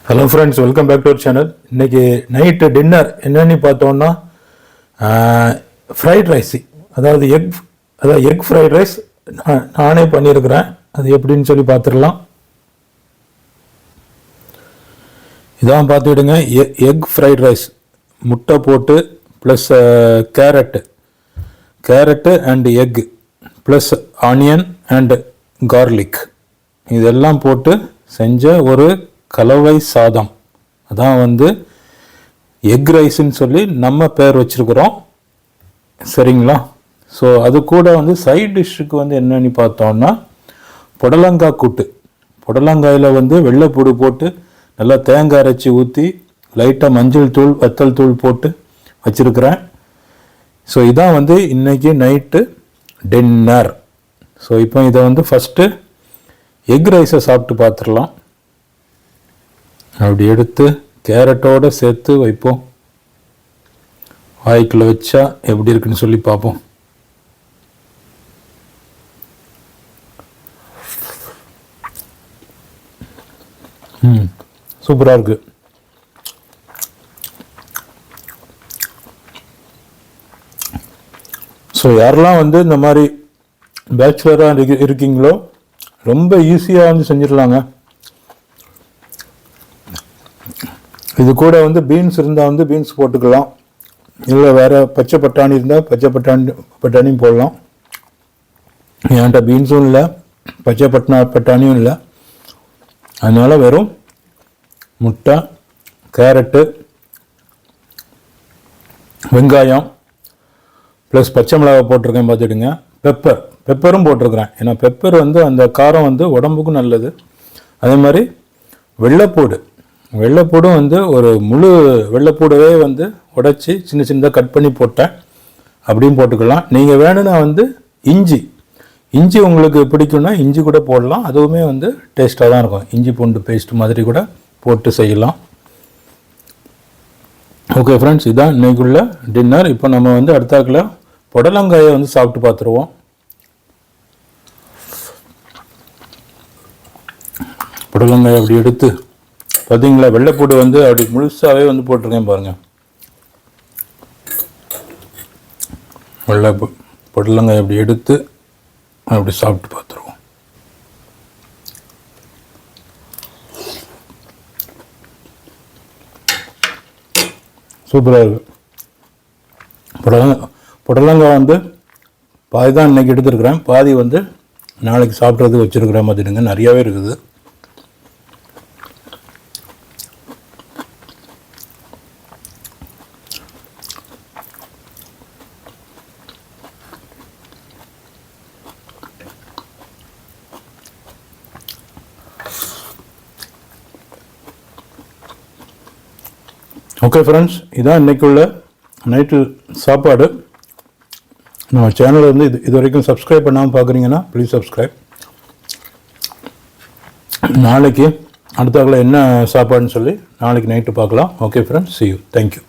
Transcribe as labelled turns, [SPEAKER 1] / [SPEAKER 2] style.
[SPEAKER 1] Hello friends, welcome back to our channel. இன்றைக்கி night dinner என்னென்னு பார்த்தோன்னா ஃப்ரைட் ரைஸ், அதாவது எக் ஃப்ரைட் ரைஸ் நானே பண்ணியிருக்கிறேன். அது எப்படின்னு சொல்லி பார்த்துடலாம். இதான் பார்த்துக்கிடுங்க, எக் ஃப்ரைட் ரைஸ். முட்டை போட்டு plus carrot and egg plus onion and garlic இதெல்லாம் போட்டு செஞ்ச ஒரு கலவை சாதம். அதான் எக் ரைஸ்ன்னு சொல்லி நம்ம பேர் வச்சுருக்குறோம். சரிங்களா? ஸோ அது கூட சைட் டிஷ்ஷுக்கு என்னென்னு பார்த்தோன்னா புடலங்காய் கூட்டு. புடலங்காயில் வெள்ளைப்பூடு போட்டு நல்லா தேங்காய் அரைச்சி ஊற்றி லைட்டாக மஞ்சள் தூள் வத்தல் தூள் போட்டு வச்சுருக்கிறேன். ஸோ இதான் இன்றைக்கி நைட்டு டின்னர். ஸோ இப்போ இதை ஃபஸ்ட்டு எக் ரைஸை சாப்பிட்டு பார்த்துடலாம். அப்படி எடுத்து கேரட்டோடு சேர்த்து வைப்போம். வாய்க்குள்ள வச்சா எப்படி இருக்குன்னு சொல்லி பார்ப்போம். சூப்பராக இருக்கு. ஸோ யாரெல்லாம் இந்த மாதிரி பேச்சுலராக இருக்கீங்களோ ரொம்ப ஈஸியாக செஞ்சிடலாங்க. இது கூட பீன்ஸ் இருந்தால் பீன்ஸ் போட்டுக்கலாம், இல்லை வேறு பச்சை பட்டாணி இருந்தால் பச்சை பட்டாணியும் போடலாம். என்கிட்ட பீன்ஸும் இல்லை, பச்சை பட்டாணியும் இல்லை. அதனால் வெறும் முட்டை, கேரட்டு, வெங்காயம் ப்ளஸ் பச்சை மிளகாய் போட்டிருக்கேன். பார்த்துடுங்க, பெப்பரும் போட்டிருக்கிறேன். ஏன்னா பெப்பர் அந்த காரம் உடம்புக்கும் நல்லது. அதே மாதிரி வெள்ளைப்பூடும் ஒரு முழு வெள்ளைப்பூடவே உடைச்சி சின்ன சின்னதாக கட் பண்ணி போட்டேன். அப்படியும் போட்டுக்கலாம். நீங்கள் வேணும்னா இஞ்சி உங்களுக்கு பிடிக்கும்னா இஞ்சி கூட போடலாம். அதுவுமே டேஸ்ட்டாக தான் இருக்கும். இஞ்சி பூண்டு பேஸ்ட் மாதிரி கூட போட்டு செய்யலாம். ஓகே ஃப்ரெண்ட்ஸ், இதான் இன்னைக்குள்ள டின்னர். இப்போ நம்ம அடுத்தாக்கில் புடலங்காயை சாப்பிட்டு பார்த்துருவோம். புடலங்காயை அப்படி எடுத்து பார்த்தீங்களா, வெள்ளைப்பூடு அப்படி முழுசாகவே போட்டிருக்கேன் பாருங்கள். புடலங்காய் அப்படி எடுத்து அப்படி சாப்பிட்டு பார்த்துருவோம். சூப்பராக இருக்கு. புடலங்காய் பாதி தான் இன்றைக்கி எடுத்துருக்குறேன், பாதி நாளைக்கு சாப்பிட்றது வச்சுருக்குற மாதிரிங்க. நிறையாவே இருக்குது. ஓகே ஃப்ரெண்ட்ஸ், இதான் இன்றைக்குள்ள நைட்டு சாப்பாடு. நம்ம சேனலை இது வரைக்கும் சப்ஸ்கிரைப் பண்ணாமல் பார்க்குறீங்கன்னா ப்ளீஸ் சப்ஸ்கிரைப். நாளைக்கு அடுத்தாக்கில் என்ன சாப்பாடுன்னு சொல்லி நாளைக்கு நைட்டு பார்க்கலாம். Okay friends, see you. Thank you.